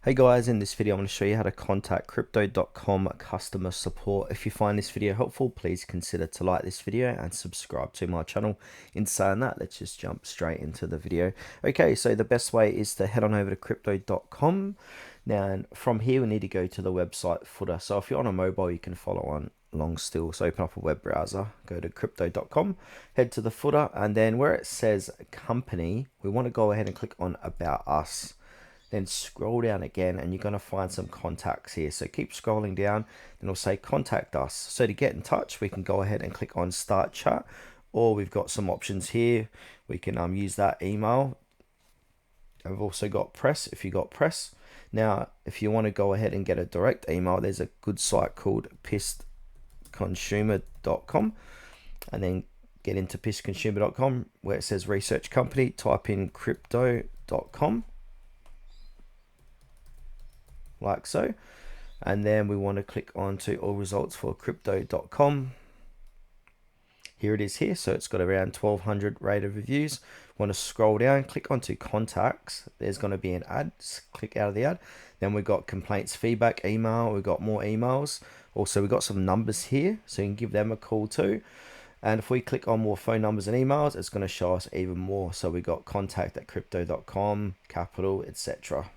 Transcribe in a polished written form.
Hey guys, in this video I'm going to show you how to contact crypto.com customer support. If you find this video helpful, please consider to like this video and subscribe to my channel. In saying that, let's just jump straight into the video. Okay, so the best way is to head on over to crypto.com. Now from here we need to go to the website footer. So if you're on a mobile, you can follow on along still. So open up a web browser, go to crypto.com, head to the footer, and then where it says company, we want to go ahead and click on about us. Then scroll down again and you're going to find some contacts here. So keep scrolling down, then it'll say contact us. So to get in touch, we can go ahead and click on start chat, or we've got some options here. We can use that email. I've also got press if you got press. Now, if you want to go ahead and get a direct email, there's a good site called pissconsumer.com, and then get into pissconsumer.com where it says research company, type in crypto.com. like so, and then we want to click on to all results for crypto.com. Here it is here, so it's got around 1200 rated reviews. Want to scroll down, click onto contacts, there's going to be an ad, just click out of the ad. Then we've got complaints, feedback, email, we've got more emails. Also we've got some numbers here, so you can give them a call too. And if we click on more phone numbers and emails, it's going to show us even more. So we got contact at crypto.com, capital, etc.